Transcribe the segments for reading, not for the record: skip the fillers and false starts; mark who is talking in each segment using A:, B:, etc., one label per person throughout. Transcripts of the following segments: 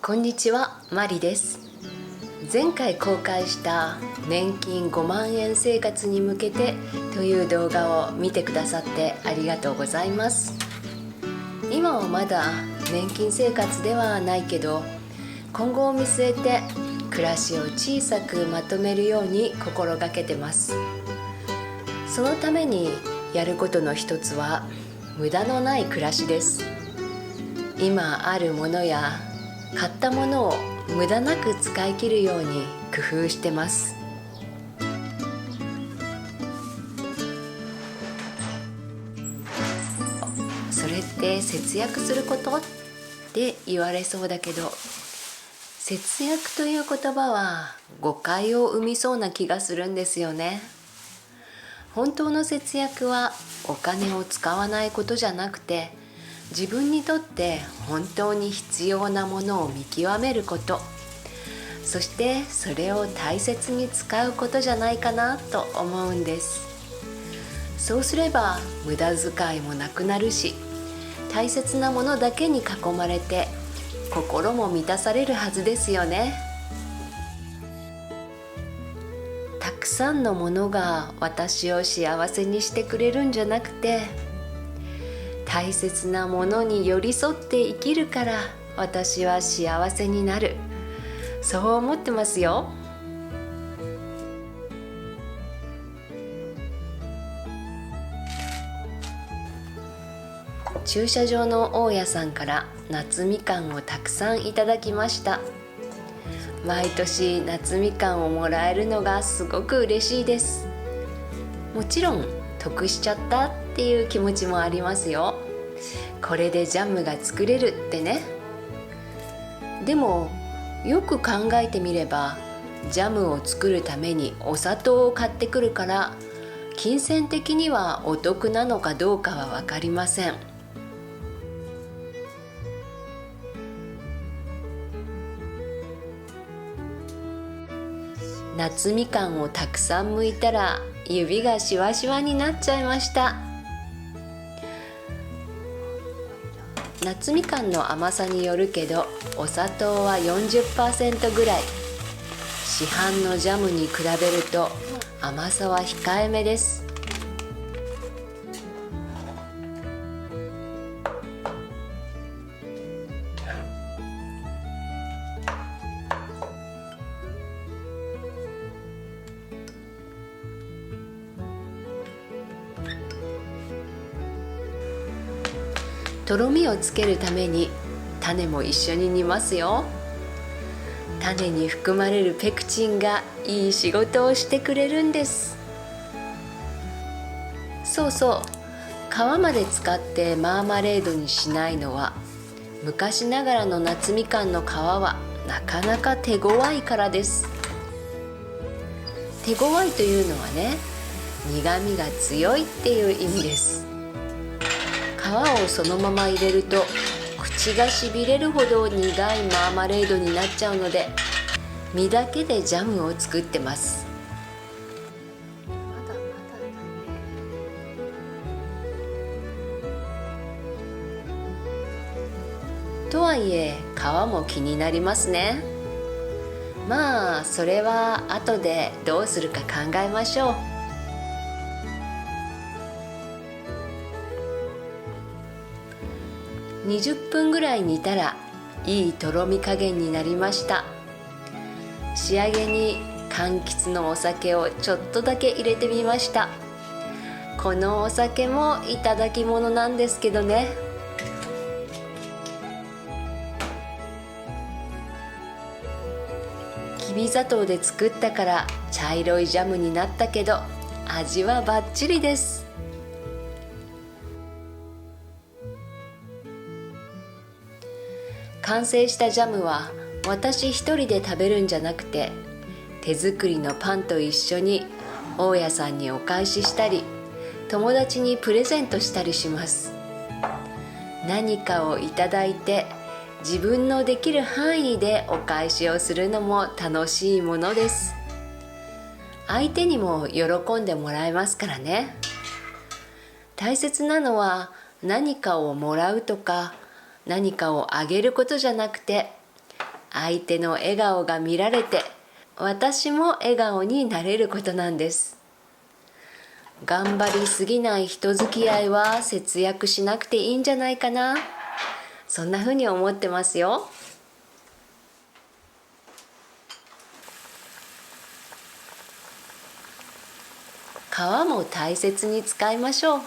A: こんにちは、マリです。前回公開した年金5万円生活に向けてという動画を見てくださってありがとうございます。今はまだ年金生活ではないけど、今後を見据えて暮らしを小さくまとめるように心がけてます。そのためにやることの一つは無駄のない暮らしです。今あるものや買ったものを無駄なく使い切るように工夫してます。それって節約することって言われそうだけど、節約という言葉は誤解を生みそうな気がするんですよね。本当の節約はお金を使わないことじゃなくて、自分にとって本当に必要なものを見極めること、そしてそれを大切に使うことじゃないかなと思うんです。そうすれば無駄遣いもなくなるし、大切なものだけに囲まれて心も満たされるはずですよね。たくさんのものが私を幸せにしてくれるんじゃなくて、大切なものに寄り添って生きるから私は幸せになる、そう思ってますよ。駐車場の大家さんから夏みかんをたくさんいただきました。毎年夏みかんをもらえるのがすごく嬉しいです。もちろん得しちゃったっていう気持ちもありますよ。これでジャムが作れるってね。でもよく考えてみれば、ジャムを作るためにお砂糖を買ってくるから、金銭的にはお得なのかどうかは分かりません。夏みかんをたくさん剥いたら指がシワシワになっちゃいました。夏みかんの甘さによるけど、お砂糖は 40% ぐらい。市販のジャムに比べると甘さは控えめです。とろみをつけるために種も一緒に煮ますよ。種に含まれるペクチンがいい仕事をしてくれるんです。そうそう、皮まで使ってマーマレードにしないのは、昔ながらの夏みかんの皮はなかなか手強いからです。手強いというのはね、苦みが強いっていう意味です。皮をそのまま入れると口がしびれるほど苦いマーマレードになっちゃうので、実だけでジャムを作ってます。とはいえ皮も気になりますね。まあそれは後でどうするか考えましょう。20分ぐらい煮たらいいとろみ加減になりました。仕上げに柑橘のお酒をちょっとだけ入れてみました。このお酒もいただき物なんですけどね。きび砂糖で作ったから茶色いジャムになったけど、味はバッチリです。完成したジャムは私一人で食べるんじゃなくて、手作りのパンと一緒に大家さんにお返ししたり、友達にプレゼントしたりします。何かをいただいて自分のできる範囲でお返しをするのも楽しいものです。相手にも喜んでもらえますからね。大切なのは何かをもらうとか何かをあげることじゃなくて、相手の笑顔が見られて、私も笑顔になれることなんです。頑張りすぎない人付き合いは節約しなくていいんじゃないかな。そんな風に思ってますよ。皮も大切に使いましょう。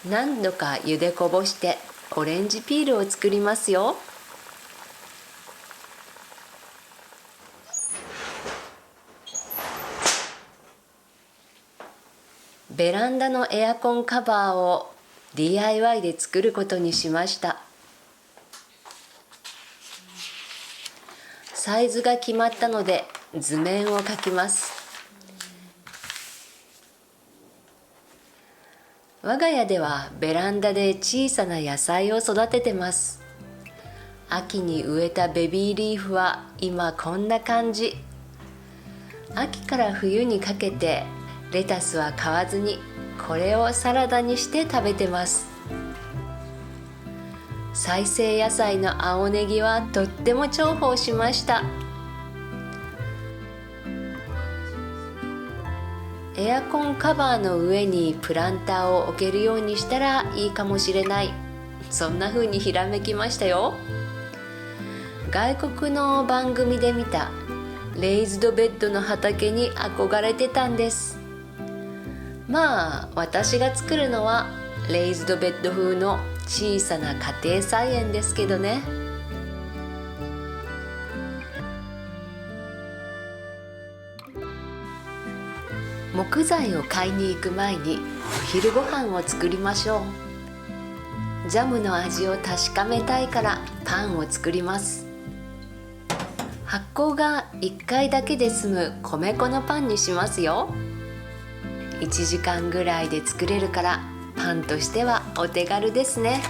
A: 何度か茹でこぼしてオレンジピールを作りますよ。ベランダのエアコンカバーを DIY で作ることにしました。サイズが決まったので図面を描きます。我が家ではベランダで小さな野菜を育ててます。秋に植えたベビーリーフは今こんな感じ。秋から冬にかけてレタスは買わずにこれをサラダにして食べてます。再生野菜の青ネギはとっても重宝しました。エアコンカバーの上にプランターを置けるようにしたらいいかもしれない。そんな風にひらめきましたよ。外国の番組で見たレイズドベッドの畑に憧れてたんです。まあ私が作るのはレイズドベッド風の小さな家庭菜園ですけどね。木材を買いに行く前にお昼ご飯を作りましょう。ジャムの味を確かめたいからパンを作ります。発酵が1回だけで済む米粉のパンにしますよ。1時間ぐらいで作れるからパンとしてはお手軽ですね。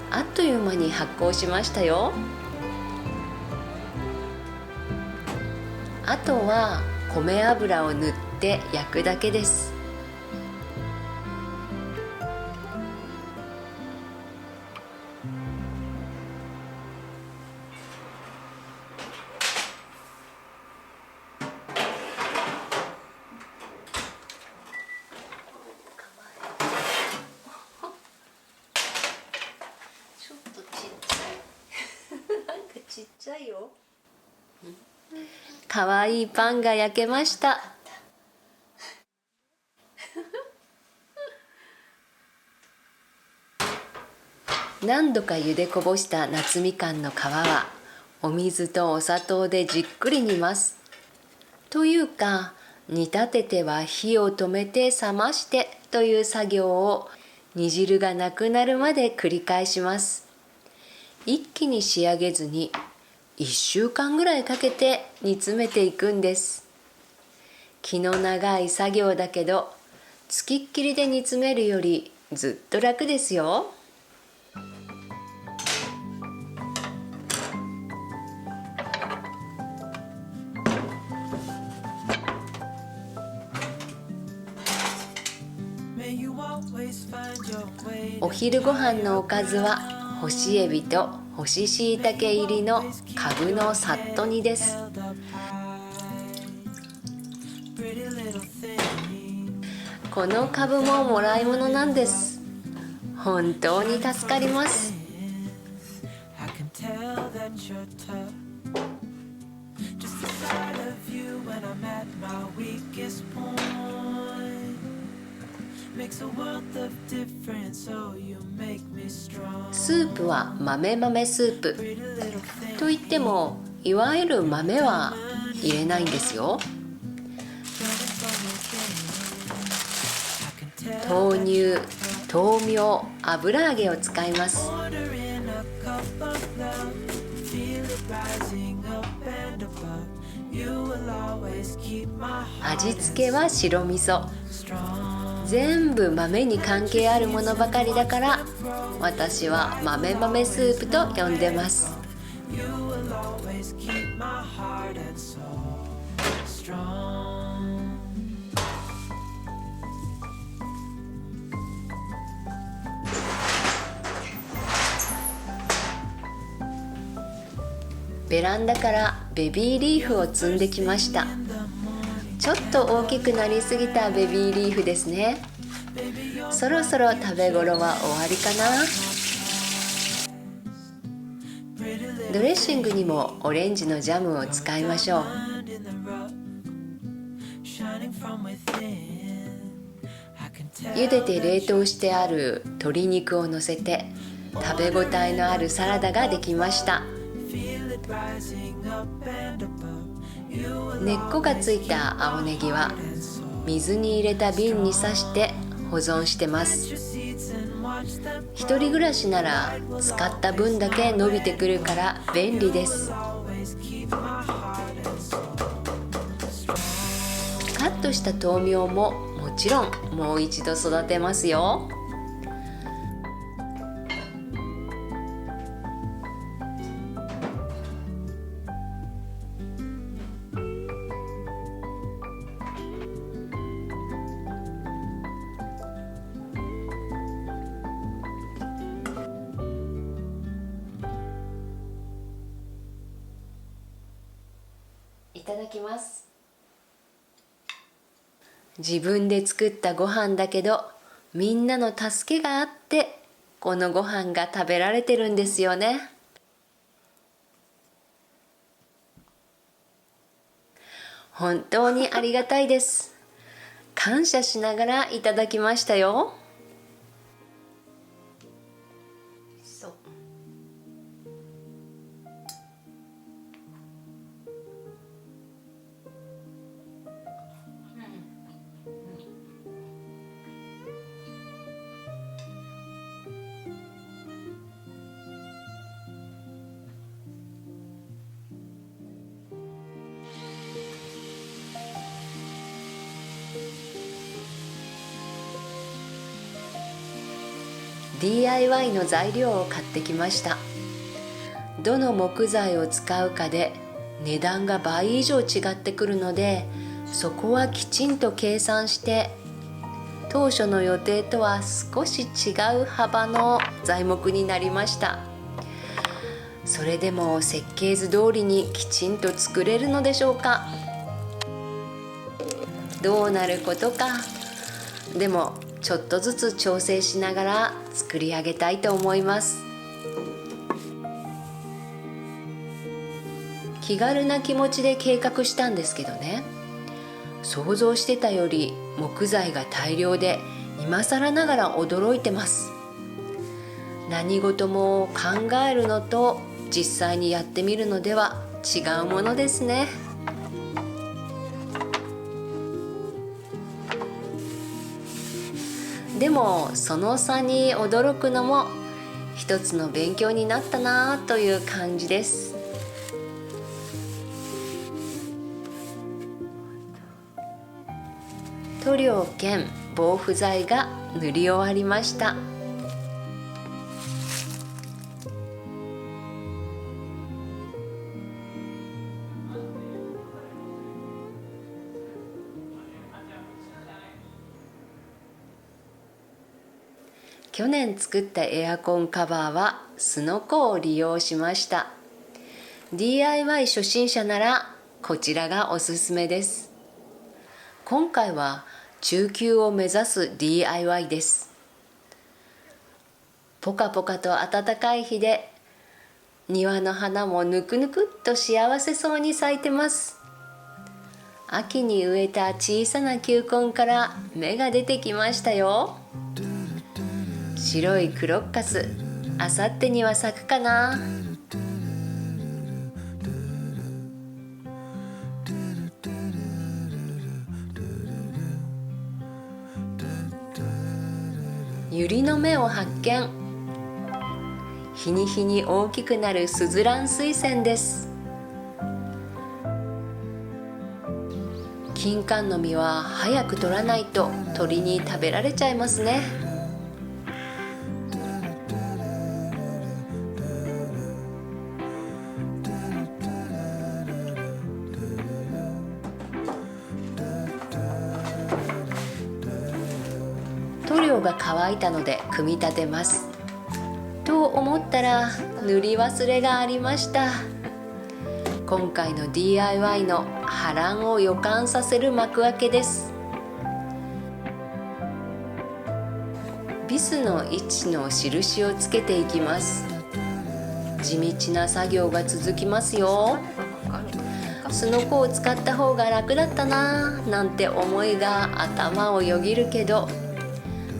A: あっという間に発酵しましたよ。あとは米油を塗って焼くだけです。ちょっとちっちゃいなんかちっちゃいよ。かわいいパンが焼けました。何度か茹でこぼした夏みかんの皮はお水とお砂糖でじっくり煮ます。というか煮立てては火を止めて冷ましてという作業を煮汁がなくなるまで繰り返します。一気に仕上げずに1週間ぐらいかけて煮詰めていくんです。気の長い作業だけどつきっきりで煮詰めるよりずっと楽ですよ。お昼ご飯のおかずは干しエビと干し椎茸入りのかぶのさっと煮です。このかぶももらい物なんです。本当に助かります。
B: when I'm at my weakest point. Makes a world of difference, so you make me strong.
A: スープは豆スープ
B: Pretty little thing.
A: といっても、いわゆる豆は入れないんですよ。
B: Running from your game. I can tell
A: 豆乳、豆苗、油揚げを使います。
B: ordering a cup of love. Feel it rising up and above. You will always keep my heart
A: 味付けは白味噌。
B: strong.
A: 全部豆に関係あるものばかりだから、私は豆スープと呼んでます。
B: You will always keep my heart and soul strong.
A: ベランダからベビーリーフを摘んできました。ちょっと大きくなりすぎたベビーリーフですね。そろそろ食べ頃は終わりかな。ドレッシングにもオレンジのジャムを使いましょう。
B: Shining from within. I can tell
A: 茹でて冷凍してある鶏肉を乗せて、食べ応えのあるサラダができました。
B: feel it rising up and above. You will
A: 根っこがついた青ネギは水に入れた瓶に刺して保存してます。
B: your seeds and watch them
A: 一人暮らしなら使った分だけ伸びてくるから便利です。
B: always keep my heart and soul.
A: カットした豆苗ももちろんもう一度育てますよ。いただきます。自分で作ったご飯だけど、みんなの助けがあってこのご飯が食べられてるんですよね。本当にありがたいです。感謝しながらいただきましたよ。そう。DIY の材料を買ってきました。どの木材を使うかで値段が倍以上違ってくるので、そこはきちんと計算して当初の予定とは少し違う幅の材木になりました。それでも設計図通りにきちんと作れるのでしょうか。どうなることか。でもちょっとずつ調整しながら作り上げたいと思います。気軽な気持ちで計画したんですけどね、想像してたより木材が大量で今更ながら驚いてます。何事も考えるのと実際にやってみるのでは違うものですね。でもその差に驚くのも一つの勉強になったなという感じです。塗料兼防腐剤が塗り終わりました。去年作ったエアコンカバーはすのこを利用しました。 DIY 初心者ならこちらがおすすめです。今回は中級を目指す DIY です。ポカポカと暖かい日で庭の花もぬくぬくっと幸せそうに咲いてます。秋に植えた小さな球根から芽が出てきましたよ。白いクロッカス、あさってには咲くかな。ユリの芽を発見。日に日に大きくなるスズラン水仙です。金柑の実は早く取らないと鳥に食べられちゃいますね。塗料が乾いたので組み立てます。と思ったら塗り忘れがありました。今回の DIY の波乱を予感させる幕開けです。ビスの位置の印をつけていきます。地道な作業が続きますよ。すのこを使った方が楽だったなぁなんて思いが頭をよぎるけど、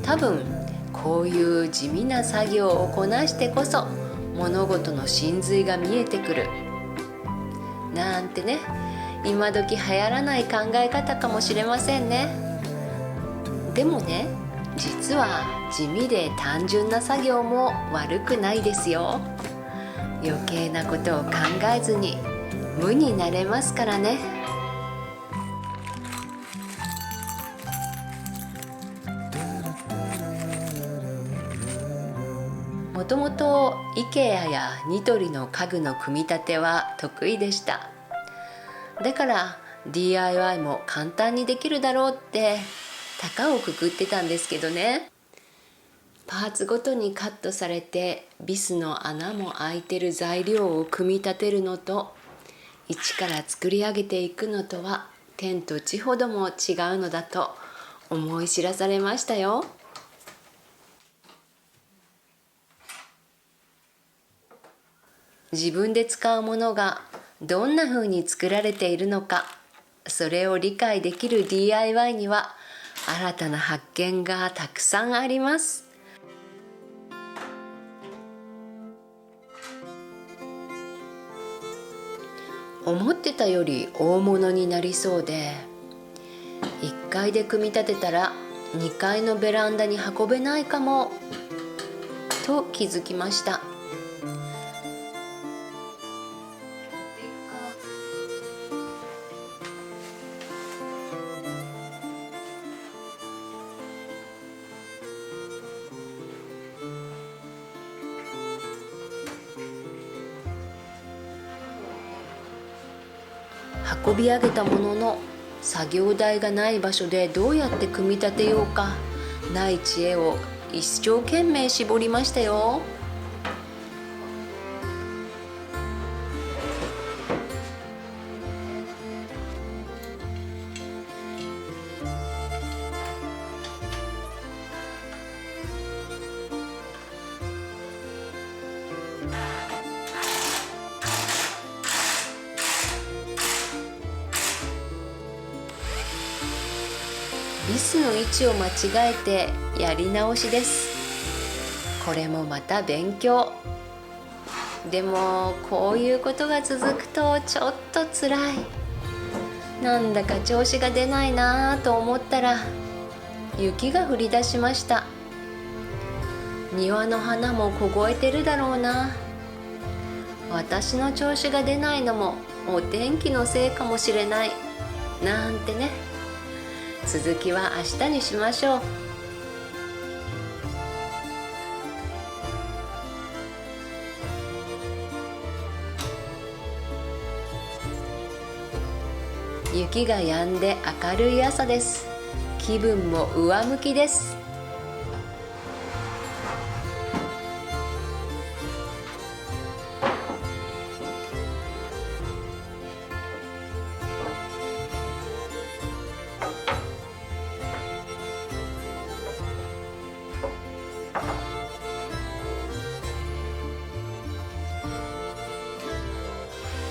A: 多分こういう地味な作業をこなしてこそ物事の真髄が見えてくるなんてね、今時流行らない考え方かもしれませんね。でもね、実は地味で単純な作業も悪くないですよ。余計なことを考えずに無になれますからね。もともと IKEA やニトリの家具の組み立ては得意でした。だから DIY も簡単にできるだろうって高をくくってたんですけどね。パーツごとにカットされてビスの穴も開いてる材料を組み立てるのと一から作り上げていくのとは天と地ほども違うのだと思い知らされましたよ。自分で使うものがどんな風に作られているのか、それを理解できる DIY には新たな発見がたくさんあります。思ってたより大物になりそうで、1階で組み立てたら2階のベランダに運べないかもと気づきました。運び上げたものの、作業台がない場所でどうやって組み立てようか、ない知恵を一生懸命絞りましたよ。ビスの位置を間違えてやり直しです。これもまた勉強。でもこういうことが続くとちょっとつらい。なんだか調子が出ないなぁと思ったら雪が降り出しました。庭の花も凍えてるだろうな。私の調子が出ないのもお天気のせいかもしれないなんてね。続きは明日にしましょう。雪が止んで明るい朝です。気分も上向きです。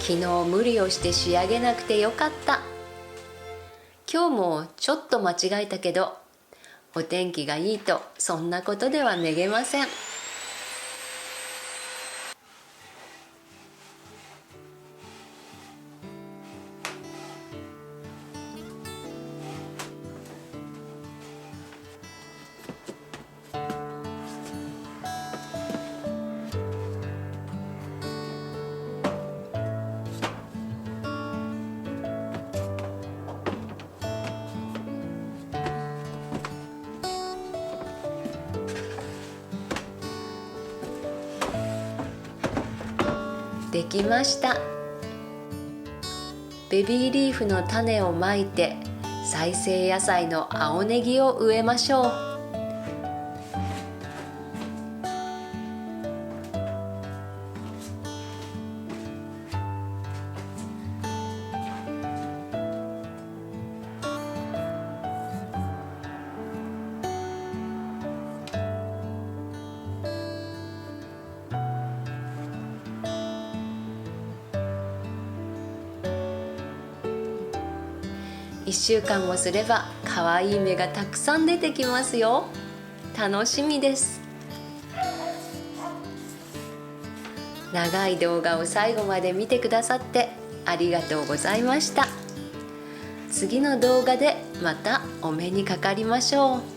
A: 昨日無理をして仕上げなくてよかった。今日もちょっと間違えたけど、お天気がいいとそんなことではめげません。できました。ベビーリーフの種をまいて再生野菜の青ネギを植えましょう。1週間もすればかわいい芽がたくさん出てきますよ。楽しみです。長い動画を最後まで見てくださってありがとうございました。次の動画でまたお目にかかりましょう。